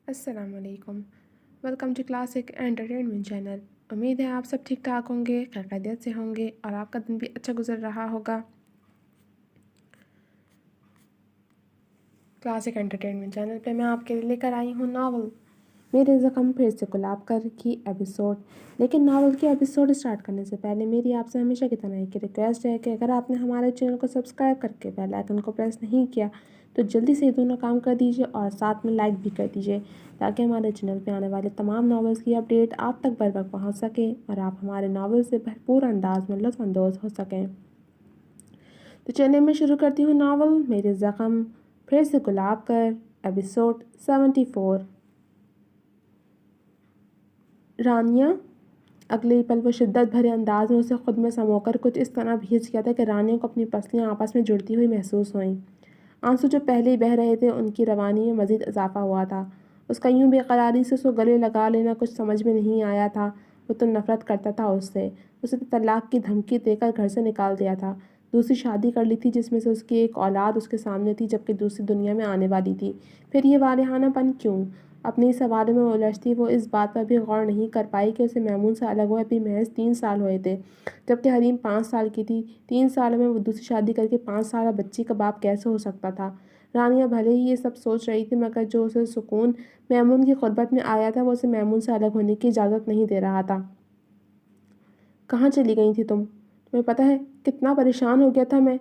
السلام علیکم۔ Welcome to classic entertainment channel. امید ہے آپ سب ٹھیک ٹھاک ہوں گے، خیر خیریت سے ہوں گے اور آپ کا دن بھی اچھا گزر رہا ہوگا۔ کلاسک انٹرٹینمنٹ چینل پہ میں آپ کے لیے لے کر آئی ہوں ناول میرے زخم پھر سے گلاب کر کی ایپیسوڈ۔ لیکن ناول کی ایپیسوڈ اسٹارٹ کرنے سے پہلے میری آپ سے ہمیشہ کی طرح ایک ریکویسٹ ہے کہ اگر آپ نے ہمارے چینل کو سبسکرائب کر کے بیل آئکن کو پریس نہیں کیا تو جلدی سے یہ دونوں کام کر دیجیے اور ساتھ میں لائک بھی کر دیجیے تاکہ ہمارے چینل پہ آنے والے تمام ناولز کی اپڈیٹ آپ تک بر وقت پہنچ سکے اور آپ ہمارے ناول سے بھرپور انداز میں لطف اندوز ہو سکیں۔ تو چلیے میں شروع کرتی ہوں ناول میرے زخم پھر سے گلاب کر ایپیسوڈ 74۔ رانیہ۔ اگلے ہی پل وہ شدت بھرے انداز میں اسے خود میں سمو کر کچھ اس طرح بھیج گیا تھا کہ رانیہ کو اپنی پسلیاں آپس میں جڑتی ہوئی محسوس ہوئیں۔ آنسو جو پہلے ہی بہہ رہے تھے ان کی روانی میں مزید اضافہ ہوا تھا۔ اس کا یوں بے قراری سے گلے لگا لینا کچھ سمجھ میں نہیں آیا تھا۔ وہ تو نفرت کرتا تھا اس سے، اسے تو طلاق کی دھمکی دے کر گھر سے نکال دیا تھا، دوسری شادی کر لی تھی جس میں سے اس کی ایک اولاد اس کے سامنے تھی جبکہ دوسری دنیا میں آنے والی تھی۔ پھر یہ والہانہ پن کیوں؟ اپنے ہی سوالوں میں الجھتی وہ اس بات پر بھی غور نہیں کر پائی کہ اسے میمون سے الگ ہوئے ابھی محض 3 سال ہوئے تھے جبکہ حریم 5 سال کی تھی۔ 3 سالوں میں وہ دوسری شادی کر کے 5 سالہ بچی کا باپ کیسے ہو سکتا تھا؟ رانیہ بھلے ہی یہ سب سوچ رہی تھی مگر جو اسے سکون میمون کی قربت میں آیا تھا وہ اسے میمون سے الگ ہونے کی اجازت نہیں دے رہا تھا۔ کہاں چلی گئی تھی تم؟ تمہیں پتہ ہے کتنا پریشان ہو گیا تھا میں؟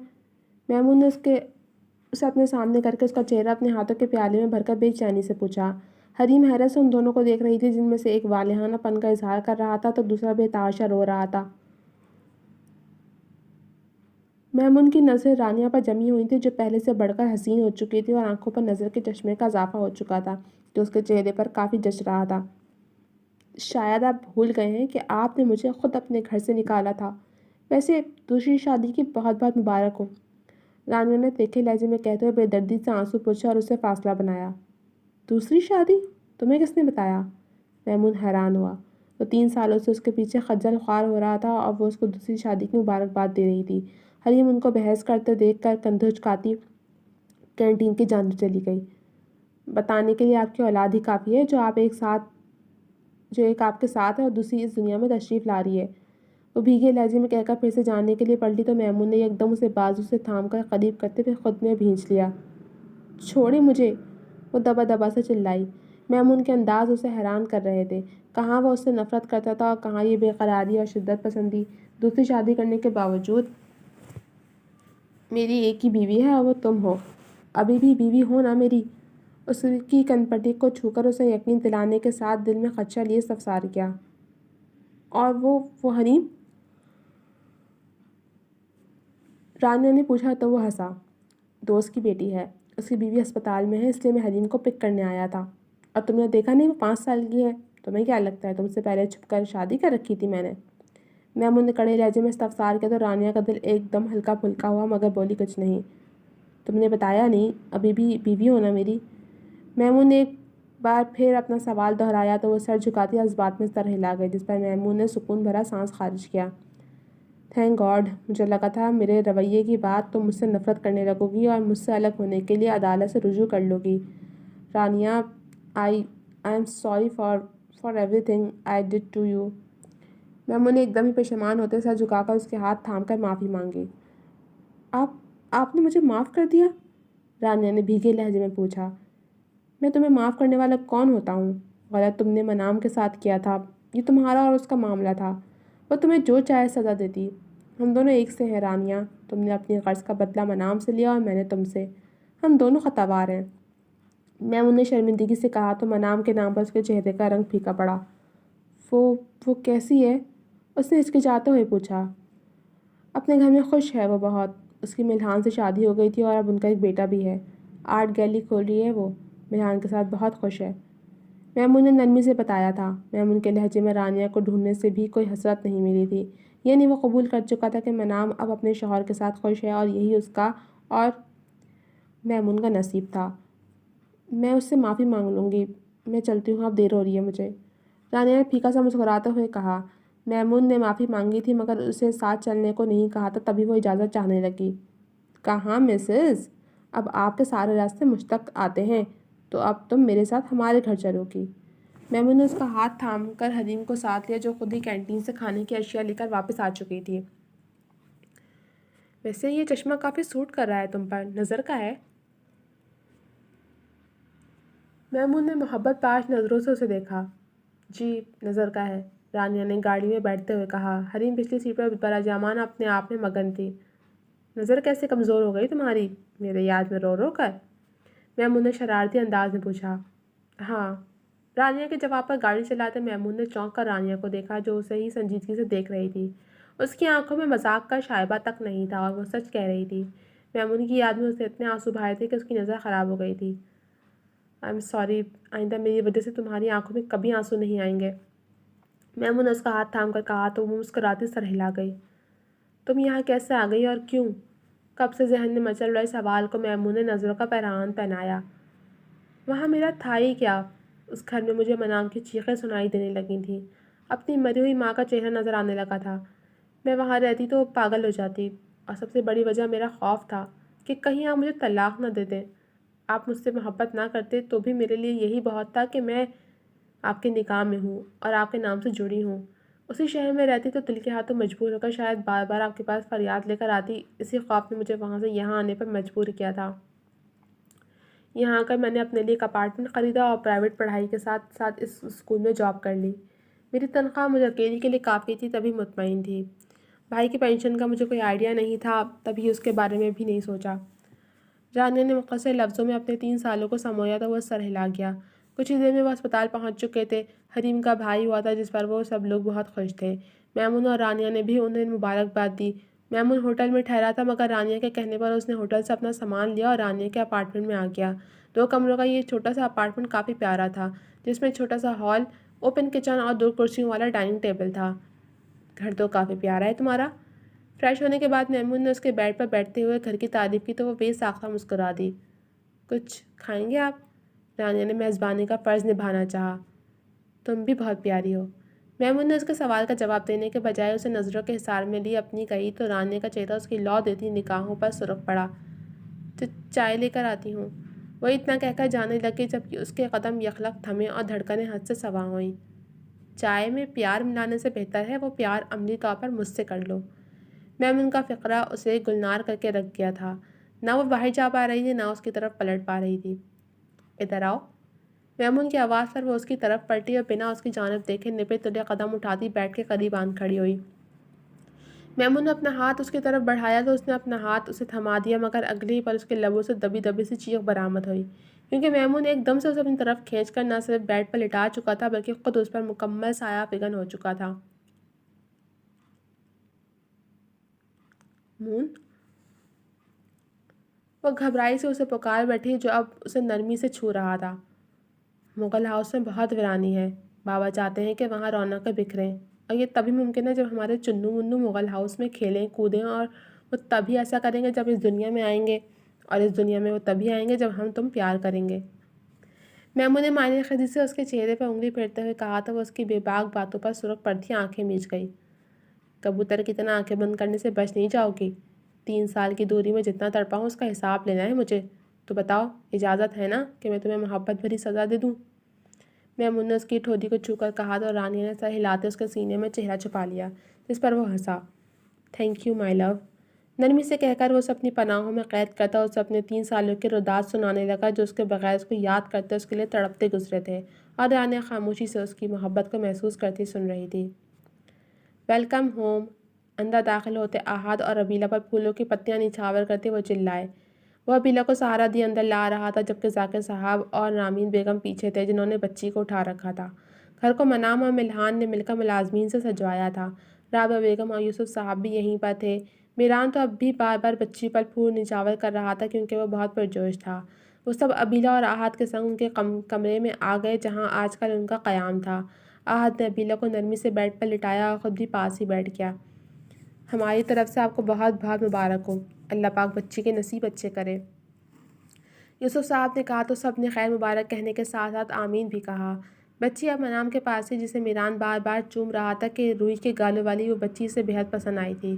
میمون نے اسے اپنے سامنے کر کے اس کا چہرہ اپنے ہاتھوں کے پیالے میں بھر کر بے چینی سے پوچھا۔ حریم حیرت سے ان دونوں کو دیکھ رہی تھی جن میں سے ایک والہانہ پن کا اظہار کر رہا تھا تو دوسرا بے تحاشا رو رہا تھا۔ میمون کی نظریں رانیہ پر جمی ہوئی تھی جو پہلے سے بڑھ کر حسین ہو چکی تھی اور آنکھوں پر نظر کے چشمے کا اضافہ ہو چکا تھا جو اس کے چہرے پر کافی جچ رہا تھا۔ شاید آپ بھول گئے ہیں کہ آپ نے مجھے خود اپنے گھر سے نکالا تھا۔ ویسے دوسری شادی کی بہت بہت مبارک ہو، رانیہ نے تیکھے لہجے میں کہتے ہوئے بے دردی سے آنسو پوچھے اور اسے فاصلہ بنایا۔ دوسری شادی؟ تمہیں کس نے بتایا؟ میمون حیران ہوا۔ وہ 3 سالوں سے اس کے پیچھے خجل خوار ہو رہا تھا اور وہ اس کو دوسری شادی کی مبارکباد دے رہی تھی۔ حریم ان کو بحث کرتے دیکھ کر کندھے اچکاتی کینٹین کی جانب چلی گئی۔ بتانے کے لیے آپ کی اولاد ہی کافی ہے جو ایک آپ کے ساتھ ہے اور دوسری اس دنیا میں تشریف لا رہی ہے، وہ بھیگے لہجے میں کہہ کر پھر سے جانے کے لیے پلٹی تو میمون نے ایک دم اسے بازو سے تھام کر قریب کرتے پھر خود میں بھینچ لیا۔ چھوڑے مجھے، وہ دبا دبا سے چلائی۔ میمون کے انداز اسے حیران کر رہے تھے، کہاں وہ اس سے نفرت کرتا تھا اور کہاں یہ بے قراری اور شدت پسندی۔ دوسری شادی کرنے کے باوجود میری ایک ہی بیوی ہے اور وہ تم ہو، ابھی بھی بیوی ہو نا میری؟ اس کی کنپٹی کو چھو کر اسے یقین دلانے کے ساتھ دل میں خدشہ لیے استفسار کیا۔ اور وہ حریم؟ رانیہ نے پوچھا تو وہ ہنسا۔ دوست کی بیٹی ہے، اس کی بیوی ہسپتال میں ہے اس لیے میں حریم کو پک کرنے آیا تھا۔ اور تم نے دیکھا نہیں وہ 5 سال کی ہے؟ تمہیں کیا لگتا ہے تم سے پہلے چھپ کر شادی کر رکھی تھی میں نے؟ میمون نے کڑے لہجے میں استفسار کیا تو رانیہ کا دل ایک دم ہلکا پھلکا ہوا مگر بولی کچھ نہیں۔ تم نے بتایا نہیں ابھی بھی بیوی ہو نا میری؟ میمون نے ایک بار پھر اپنا سوال دہرایا تو وہ سر جھکاتی اس بات میں سر ہلا گئی جس پر میمون نے سکون بھرا سانس خارج کیا۔ تھینک گاڈ، مجھے لگا تھا میرے رویے کی بات تم مجھ سے نفرت کرنے لگو گی اور مجھ سے الگ ہونے کے لیے عدالت سے رجوع کر لو گی۔ Rania I am sorry for everything I did to you. Maimoon نے ایک دم ہی پشیمان ہوتے سر جھکا کر اس کے ہاتھ تھام کر معافی مانگی۔ آپ نے مجھے معاف کر دیا؟ رانیہ نے بھیگے لہجے میں پوچھا۔ میں تمہیں معاف کرنے والا کون ہوتا ہوں؟ غلط تم نے منام کے ساتھ کیا تھا، یہ تمہارا اور اس کا معاملہ تھا، وہ تمہیں جو چاہے سزا دیتی۔ ہم دونوں ایک سے ہیں رانیہ، تم نے اپنی غرض کا بدلہ منام سے لیا اور میں نے تم سے، ہم دونوں خطاوار ہیں۔ میمون نے شرمندگی سے کہا تو منام کے نام پر اس کے چہرے کا رنگ پھیکا پڑا۔ وہ کیسی ہے؟ اس نے ہچکچاتے ہوئے پوچھا۔ اپنے گھر میں خوش ہے وہ بہت، اس کی ملحان سے شادی ہو گئی تھی اور اب ان کا ایک بیٹا بھی ہے، آرٹ گیلری کھول رہی ہے وہ، ملحان کے ساتھ بہت خوش ہے۔ میمون نے نرمی سے بتایا تھا۔ میمون کے لہجے میں رانیہ کو ڈھونڈنے سے بھی کوئی حسرت نہیں ملی تھی، یعنی وہ قبول کر چکا تھا کہ منام اب اپنے شوہر کے ساتھ خوش ہے اور یہی اس کا اور میمون کا نصیب تھا۔ میں اس سے معافی مانگ لوں گی، میں چلتی ہوں اب دیر ہو رہی ہے مجھے، رانیہ نے پھیکا سا مسکراتے ہوئے کہا۔ میمون نے معافی مانگی تھی مگر اسے ساتھ چلنے کو نہیں کہا تھا تبھی وہ اجازت چاہنے لگی۔ کہاں مسز، اب آپ کے سارے راستے مجھ تک آتے ہیں، تو اب تم میرے ساتھ ہمارے گھر چلو گی۔ میمون نے اس کا ہاتھ تھام کر حریم کو ساتھ لیا جو خود ہی کینٹین سے کھانے کی اشیاء لے کر واپس آ چکی تھی۔ ویسے یہ چشمہ کافی سوٹ کر رہا ہے تم پر، نظر کا ہے؟ میمون نے محبت پاش نظروں سے اسے دیکھا۔ جی نظر کا ہے، رانیہ نے گاڑی میں بیٹھتے ہوئے کہا۔ حریم پچھلی سیٹ پر براجامان اپنے آپ میں مگن تھی۔ نظر کیسے کمزور ہو گئی تمہاری، میرے یاد میں رو رو کر؟ میمون نے شرارتی انداز میں پوچھا۔ ہاں، رانیہ کے جواب پر گاڑی چلاتے میمون نے چونک کر رانیہ کو دیکھا جو اسے ہی سنجیدگی سے دیکھ رہی تھی۔ اس کی آنکھوں میں مذاق کا شائبہ تک نہیں تھا اور وہ سچ کہہ رہی تھی۔ میمون کی یاد میں اسے اتنے آنسو بہائے تھے کہ اس کی نظر خراب ہو گئی تھی۔ آئی ایم سوری، آئندہ میری وجہ سے تمہاری آنکھوں میں کبھی آنسو نہیں آئیں گے، میمون نے اس کا ہاتھ تھام کر کہا تو وہ مسکراتی سر ہلا گئی۔ تم یہاں کیسے آ گئی اور کیوں؟ کب سے ذہن میں مچل رہے سوال کو میمون نے نظروں کا پیرہن پہنایا۔ وہاں میرا تھا ہی کیا، اس گھر میں مجھے منام کی چیخیں سنائی دینے لگی تھیں، اپنی مری ہوئی ماں کا چہرہ نظر آنے لگا تھا۔ میں وہاں رہتی تو پاگل ہو جاتی، اور سب سے بڑی وجہ میرا خوف تھا کہ کہیں آپ مجھے طلاق نہ دے دیں۔ آپ مجھ سے محبت نہ کرتے تو بھی میرے لیے یہی بہت تھا کہ میں آپ کے نکاح میں ہوں اور آپ کے نام سے جڑی ہوں۔ اسی شہر میں رہتی تو دل کے ہاتھوں مجبور ہو کر شاید بار بار آپ کے پاس فریاد لے کر آتی، اسی خوف نے مجھے وہاں سے یہاں آنے پر مجبور کیا تھا۔ یہاں آ کر میں نے اپنے لیے ایک اپارٹمنٹ خریدا اور پرائیویٹ پڑھائی کے ساتھ ساتھ اس اسکول میں جاب کر لی۔ میری تنخواہ مجھے اکیلی کے لیے کافی تھی، تبھی مطمئن تھی۔ بھائی کی پینشن کا مجھے کوئی آئیڈیا نہیں تھا، تبھی اس کے بارے میں بھی نہیں سوچا۔ رانیہ نے مختصر لفظوں میں اپنے 3 سالوں کو سمویا تو وہ سر ہلا گیا۔ کچھ ہی دیر میں وہ اسپتال پہنچ چکے تھے۔ حریم کا بھائی ہوا تھا جس پر وہ سب لوگ بہت خوش تھے۔ میمون اور رانیہ نے بھی انہیں مبارکباد دی۔ میمون ہوٹل میں ٹھہرا تھا مگر رانیہ کے کہنے پر اس نے ہوٹل سے اپنا سامان لیا اور رانیہ کے اپارٹمنٹ میں آ گیا۔ 2 کمروں کا یہ چھوٹا سا اپارٹمنٹ کافی پیارا تھا، جس میں چھوٹا سا ہال، اوپن کچن اور 2 کرسیوں والا ڈائننگ ٹیبل تھا۔ گھر تو کافی پیارا ہے تمہارا۔ فریش ہونے کے بعد میمون نے اس کے بیڈ پر بیٹھتے ہوئے گھر کی تعریف کی تو وہ بے ساختہ مسکرا دی۔ کچھ کھائیں گے آپ؟ رانیہ نے میزبانی کا فرض نبھانا چاہا۔ تم بھی بہت پیاری ہو۔ میمون نے اس کے سوال کا جواب دینے کے بجائے اسے نظروں کے حصار میں لی اپنی کہی تو رانیہ کا چہرہ اس کی لو دیتی نگاہوں پر سرخ پڑا۔ چائے لے کر آتی ہوں، وہ اتنا کہہ کر جانے لگی جبکہ اس کے قدم یخلق تھمے اور دھڑکنیں حد سے سوا ہوئیں۔ چائے میں پیار ملانے سے بہتر ہے وہ پیار عملی طور پر مجھ سے کر لو۔ میمون کا فقرہ اسے گلنار کر کے رکھ گیا تھا، نہ وہ باہر جا پا رہی تھی نہ اس کی طرف پلٹ پا رہی تھی۔ ادھر آؤ۔ میمون کی آواز پر وہ اس کی طرف پلٹی اور بنا اس کی جانب دیکھے نپے تلے قدم اٹھاتی بیٹھ کے قریب آن کھڑی ہوئی۔ میمون نے اپنا ہاتھ اس کی طرف بڑھایا تو اس نے اپنا ہاتھ اسے تھما دیا مگر اگلے ہی پل اس کے لبوں سے دبی دبی سی چیخ برآمد ہوئی، کیونکہ میمون ایک دم سے اسے اپنی طرف کھینچ کر نہ صرف بیڈ پر لٹا چکا تھا بلکہ خود اس پر مکمل سایہ فگن ہو چکا تھا۔ مون، وہ گھبرائی سے اسے پکار بیٹھی جو اب اسے نرمی سے چھو رہا تھا۔ مغل ہاؤس میں بہت ویرانی ہے، بابا چاہتے ہیں کہ وہاں رونقیں بکھریں، اور یہ تبھی ممکن ہے جب ہمارے چنو منو مغل ہاؤس میں کھیلیں کودیں، اور وہ تبھی ایسا کریں گے جب اس دنیا میں آئیں گے، اور اس دنیا میں وہ تبھی آئیں گے جب ہم تم پیار کریں گے۔ میمون نے معنی خیزی سے اس کے چہرے پر انگلی پھیرتے ہوئے کہا تو وہ اس کی بے باک باتوں پر سرخ پڑتی آنکھیں میچ گئی۔ کبوتر کی طرح آنکھیں بند کرنے سے بچ نہیں جاؤ گی؟ 3 سال کی دوری میں جتنا تڑپا ہوں اس کا حساب لینا ہے مجھے، تو بتاؤ اجازت ہے نا کہ میں تمہیں محبت بھری سزا دے دوں؟ میمون نے اس کی ٹھوڈی کو چھو کر کہا تو رانیہ نے سر ہلاتے اس کے سینے میں چہرہ چھپا لیا، جس پر وہ ہنسا۔ تھینک یو مائی لو، نرمی سے کہہ کر وہ اسے اپنی پناہوں میں قید کرتا اسے اپنے 3 سالوں کے روداد سنانے لگا جو اس کے بغیر اس کو یاد کرتے اس کے لیے تڑپتے گزرے تھے، اور رانیہ خاموشی سے اس کی محبت کو محسوس کرتی سن رہی تھی۔ Welcome home. اندر داخل ہوتے احد اور ابیلہ پر پھولوں کی پتیاں نچھاور کرتے وہ چلائے۔ وہ ابیلہ کو سہارا دیے اندر لا رہا تھا جبکہ ذاکر صاحب اور نامین بیگم پیچھے تھے جنہوں نے بچی کو اٹھا رکھا تھا۔ گھر کو منام اور ملحان نے مل کر ملازمین سے سجوایا تھا۔ رابعہ بیگم اور یوسف صاحب بھی یہیں پر تھے۔ میران تو اب بھی بار بار بچی پر پھول نچھاور کر رہا تھا کیونکہ وہ بہت پرجوش تھا۔ وہ سب ابیلہ اور احد کے سنگ ان کے کمرے میں آ گئے جہاں آج کل ان کا قیام تھا۔ احد نے ابیلہ کو نرمی سے بیڈ پر لٹایا اور خود بھی پاس ہی بیٹھ گیا۔ ہماری طرف سے آپ کو بہت بہت مبارک ہو، اللہ پاک بچی کے نصیب اچھے کرے، یوسف صاحب نے کہا تو سب نے خیر مبارک کہنے کے ساتھ ساتھ آمین بھی کہا۔ بچی اب منام کے پاس تھی جسے میران بار بار چوم رہا تھا کہ روئی کے گالوں والی وہ بچی اسے بہت پسند آئی تھی۔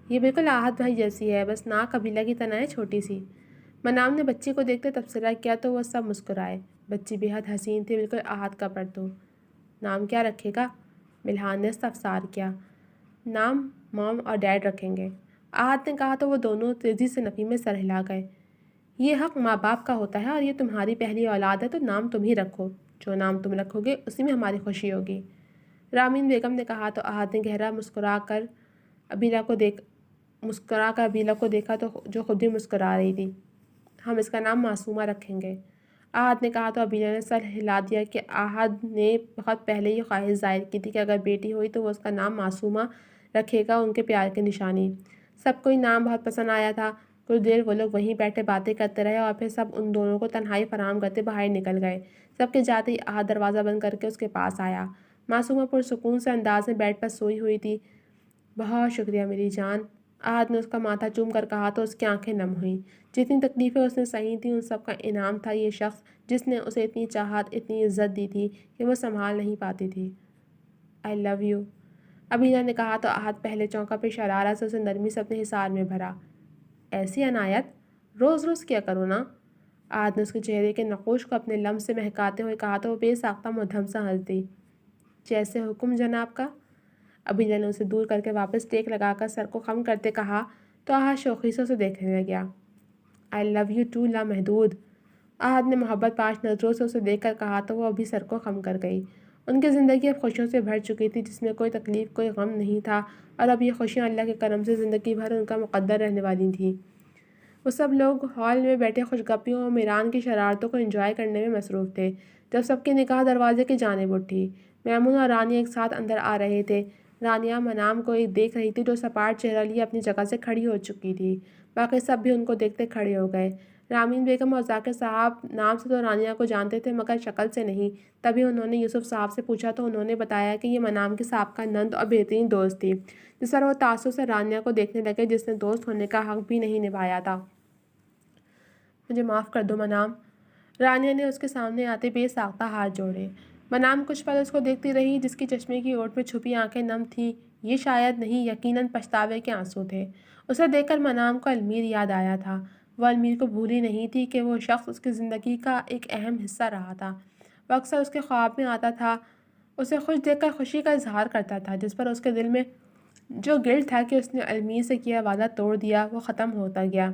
یہ بالکل احد بھائی جیسی ہے، بس ناک ابیلہ کی طرح ہے، چھوٹی سی۔ منام نے بچی کو دیکھتے تبصرہ کیا تو وہ سب مسکرائے۔ بچی بے حد حسین تھی، بالکل احد کا پرتو۔ نام کیا رکھے گا؟ ملحان نے استفسار کیا۔ نام موم اور ڈیڈ رکھیں گے، احد نے کہا تو وہ دونوں تیزی سے نفی میں سر ہلا گئے۔ یہ حق ماں باپ کا ہوتا ہے اور یہ تمہاری پہلی اولاد ہے تو نام تم ہی رکھو، جو نام تم رکھو گے اسی میں ہماری خوشی ہوگی، رامین بیگم نے کہا تو احد نے گہرا مسکرا کر ابیلا کو دیکھا تو جو خود بھی مسکرا رہی تھی۔ ہم اس کا نام معصومہ رکھیں گے، احد نے کہا تو ابیلا نے سر ہلا دیا کہ احد نے بہت پہلے یہ خواہش ظاہر کی تھی کہ اگر بیٹی ہوئی تو وہ اس کا نام معصومہ رکھے گا، ان کے پیار کی نشانی۔ سب کو نام بہت پسند آیا تھا۔ کچھ دیر وہ لوگ وہیں بیٹھے باتیں کرتے رہے اور پھر سب ان دونوں کو تنہائی فراہم کرتے باہر نکل گئے۔ سب کے جاتے ہی احد دروازہ بند کر کے اس کے پاس آیا۔ معصومہ پرسکون سے انداز میں بیڈ پر سوئی ہوئی تھی۔ بہت شکریہ میری جان، احد نے اس کا ماتھا چوم کر کہا تو اس کی آنکھیں نم ہوئیں۔ جتنی تکلیفیں اس نے سہی تھیں ان سب کا انعام تھا یہ شخص جس نے اسے اتنی چاہت، اتنی عزت دی تھی کہ وہ سنبھال نہیں پاتی تھی۔ آئی لو یو، ابینا نے کہا تو احد پہلے چونکا پھر شرارت سے اسے نرمی سے اپنے حصار میں بھرا۔ ایسی عنایت روز روز کیا کرو نا، احد نے اس کے چہرے کے نقوش کو اپنے لمس سے مہکاتے ہوئے کہا تو وہ بے ساختہ مدھم سا ہنس دی۔ جیسے حکم جناب کا، ابینا نے اسے دور کر کے واپس ٹیک لگا کر سر کو خم کرتے کہا تو احد شوخی سے اسے دیکھنے لگا۔ آئی لو یو ٹو لامحدود، احد نے محبت پاش نظروں سے اسے دیکھ کر کہا تو وہ ابھی سر کو خم کر گئی۔ ان کی زندگی اب خوشیوں سے بھر چکی تھی جس میں کوئی تکلیف، کوئی غم نہیں تھا، اور اب یہ خوشیاں اللہ کے کرم سے زندگی بھر ان کا مقدر رہنے والی تھیں۔ وہ سب لوگ ہال میں بیٹھے خوش گپیوں اور میران کی شرارتوں کو انجوائے کرنے میں مصروف تھے جب سب کی نگاہ دروازے کی جانب اٹھی۔ میمون اور رانیہ ایک ساتھ اندر آ رہے تھے۔ رانیہ منام کو دیکھ رہی تھی جو سپاٹ چہرہ لیے اپنی جگہ سے کھڑی ہو چکی تھی۔ باقی سب بھی ان کو دیکھتے کھڑے ہو گئے۔ رامین بیگم اور ذاکر صاحب نام سے تو رانیہ کو جانتے تھے مگر شکل سے نہیں، تبھی انہوں نے یوسف صاحب سے پوچھا تو انہوں نے بتایا کہ یہ منام کی سابقہ نند اور بہترین دوست تھی، جس پر وہ تعصب سے رانیہ کو دیکھنے لگے جس نے دوست ہونے کا حق بھی نہیں نبھایا تھا۔ مجھے معاف کر دو منام، رانیہ نے اس کے سامنے آتے بے ساختہ ہاتھ جوڑے۔ منام کچھ پل اس کو دیکھتی رہی جس کی چشمے کی اوٹ میں چھپی آنکھیں نم تھیں۔ یہ شاید نہیں، یقیناً پچھتاوے کے آنسو تھے۔ اسے دیکھ کر منام کو المیر یاد آیا تھا۔ وہ المیر کو بھولی نہیں تھی کہ وہ شخص اس کی زندگی کا ایک اہم حصہ رہا تھا۔ وہ اکثر اس کے خواب میں آتا تھا، اسے خوش دیکھ کر خوشی کا اظہار کرتا تھا، جس پر اس کے دل میں جو گلٹ تھا کہ اس نے المیر سے کیا وعدہ توڑ دیا وہ ختم ہوتا گیا۔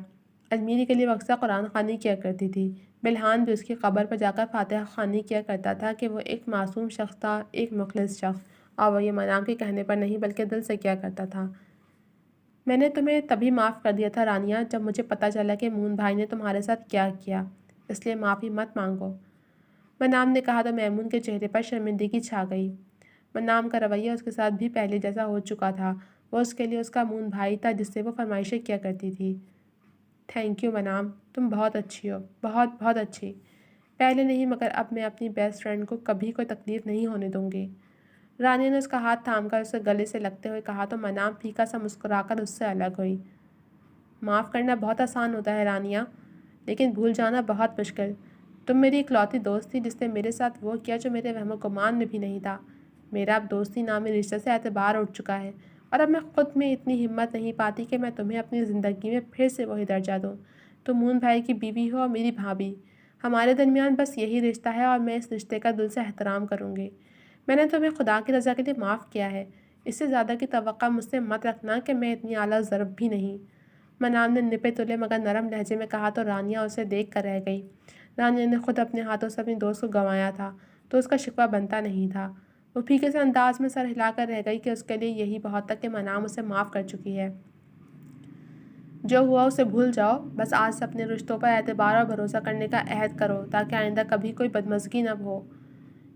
المیر کے لیے وہ اکثر قرآن خوانی کیا کرتی تھی۔ ملحان بھی اس کی قبر پر جا کر فاتحہ خوانی کیا کرتا تھا کہ وہ ایک معصوم شخص تھا، ایک مخلص شخص، اور وہ یہ منام کے کہنے پر نہیں بلکہ دل سے کیا کرتا تھا۔ میں نے تمہیں تبھی معاف کر دیا تھا رانیہ جب مجھے پتہ چلا کہ مون بھائی نے تمہارے ساتھ کیا کیا، اس لیے معافی مت مانگو، منام نے کہا تو میمون کے چہرے پر شرمندگی چھا گئی۔ منام کا رویہ اس کے ساتھ بھی پہلے جیسا ہو چکا تھا، وہ اس کے لیے اس کا مون بھائی تھا جس سے وہ فرمائشیں کیا کرتی تھی۔ تھینک یو منام، تم بہت اچھی ہو، بہت بہت اچھی، پہلے نہیں مگر اب میں اپنی بیسٹ فرینڈ کو کبھی کوئی تکلیف نہیں ہونے دوں گی، رانیہ نے اس کا ہاتھ تھام کر اسے گلے سے لگتے ہوئے کہا تو منام پھیکا سا مسکرا کر اس سے الگ ہوئی۔ معاف کرنا بہت آسان ہوتا ہے رانیہ، لیکن بھول جانا بہت مشکل۔ تم میری اکلوتی دوست تھی جس نے میرے ساتھ وہ کیا جو میرے وہم و گمان میں بھی نہیں تھا۔ میرا اب دوستی نامی رشتے سے اعتبار اٹھ چکا ہے اور اب میں خود میں اتنی ہمت نہیں پاتی کہ میں تمہیں اپنی زندگی میں پھر سے وہی درجہ دوں۔ تم مون بھائی کی بیوی ہو اور میری بھابھی، ہمارے درمیان بس یہی رشتہ ہے اور میں اس رشتے کا دل سے احترام کروں گی۔ میں نے تمہیں خدا کی رضا کے لیے معاف کیا ہے، اس سے زیادہ کی توقع مجھ سے مت رکھنا کہ میں اتنی اعلیٰ ضرب بھی نہیں، منام نے نپے تلے مگر نرم لہجے میں کہا تو رانیہ اسے دیکھ کر رہ گئی۔ رانیہ نے خود اپنے ہاتھوں سے اپنی دوست کو گنوایا تھا تو اس کا شکوہ بنتا نہیں تھا۔ وہ پھیکے سے انداز میں سر ہلا کر رہ گئی کہ اس کے لیے یہی بہت تک کہ منام اسے معاف کر چکی ہے۔ جو ہوا اسے بھول جاؤ، بس آج سے اپنے رشتوں پر اعتبار اور بھروسہ کرنے کا عہد کرو تاکہ آئندہ کبھی کوئی بدمزگی نہ ہو،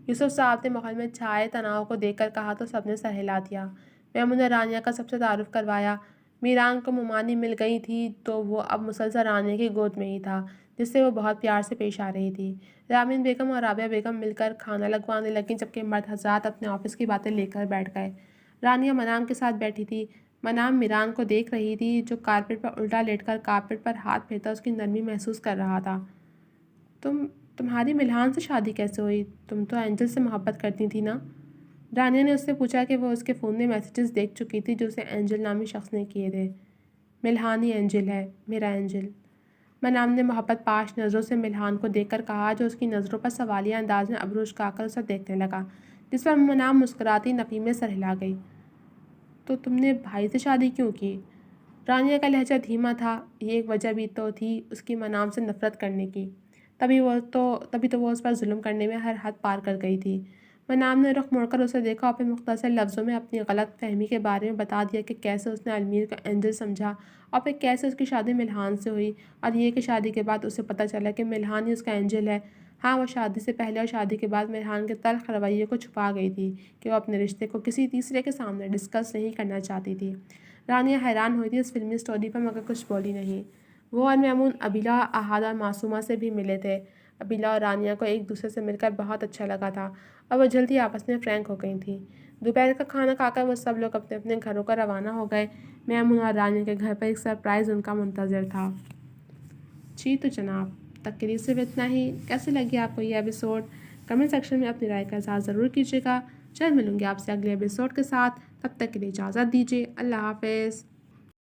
یوسف صاحب نے ماحول میں چھائے تناؤ کو دیکھ کر کہا تو سب نے سر ہلا دیا۔ میمون نے رانیہ کا سب سے تعارف کروایا۔ میران کو ممانی مل گئی تھی تو وہ اب مسلسل رانیہ کی گود میں ہی تھا جس سے وہ بہت پیار سے پیش آ رہی تھی۔ رامین بیگم اور رابعہ بیگم مل کر کھانا لگوانے لگیں جبکہ مرد حضرات اپنے آفس کی باتیں لے کر بیٹھ گئے۔ رانیہ منام کے ساتھ بیٹھی تھی۔ منام میران کو دیکھ رہی تھی جو کارپیٹ پر الٹا لیٹ کر کارپیٹ پر ہاتھ پھیرتا اس کی نرمی محسوس کر رہا تھا۔ تمہاری ملحان سے شادی کیسے ہوئی؟ تم تو اینجل سے محبت کرتی تھی نا؟ رانیہ نے اس سے پوچھا کہ وہ اس کے فون میں میسیجز دیکھ چکی تھی جو اسے اینجل نامی شخص نے کیے تھے۔ ملحان ہی اینجل ہے، میرا اینجل، منام نے محبت پاش نظروں سے ملحان کو دیکھ کر کہا، جو اس کی نظروں پر سوالیہ انداز میں ابرو اچکا کر اسے دیکھنے لگا، جس پر منام مسکراتی نفی میں سر ہلا گئی۔ تو تم نے بھائی سے شادی کیوں کی؟ رانیہ کا لہجہ دھیما تھا۔ یہ ایک وجہ بھی تو تھی اس کی منام سے نفرت کرنے کی، تبھی تو وہ اس پر ظلم کرنے میں ہر حد پار کر گئی تھی۔ منام نے رخ موڑ کر اسے دیکھا اور پھر مختصر لفظوں میں اپنی غلط فہمی کے بارے میں بتا دیا کہ کیسے اس نے علمیر کو اینجل سمجھا اور پھر کیسے اس کی شادی ملحان سے ہوئی، اور یہ کہ شادی کے بعد اسے پتہ چلا کہ ملحان ہی اس کا اینجل ہے۔ ہاں، وہ شادی سے پہلے اور شادی کے بعد ملحان کے تلخ رویے کو چھپا گئی تھی کہ وہ اپنے رشتے کو کسی تیسرے کے سامنے ڈسکس نہیں کرنا چاہتی تھی۔ رانیہ حیران ہوئی تھی اس فلمی سٹوری پر، مگر کچھ بولی نہیں۔ وہ اور میمون ابیلہ، احاد اور معصومہ سے بھی ملے تھے۔ ابیلہ اور رانیہ کو ایک دوسرے سے مل کر بہت اچھا لگا تھا اور وہ جلد ہی آپس میں فرینک ہو گئی تھیں۔ دوپہر کا کھانا کھا کر وہ سب لوگ اپنے اپنے گھروں کا روانہ ہو گئے۔ میمون اور رانیہ کے گھر پر ایک سرپرائز ان کا منتظر تھا۔ جی تو جناب، تک کے لیے صرف اتنا ہی۔ کیسے لگی آپ کو یہ ایپیسوڈ؟ کمنٹ سیکشن میں اپنی رائے کا اظہار ضرور کیجیے گا۔ جلد ملوں گی آپ سے اگلے ایپیسوڈ کے ساتھ، تب تک کے لیے اجازت دیجیے۔ اللہ حافظ۔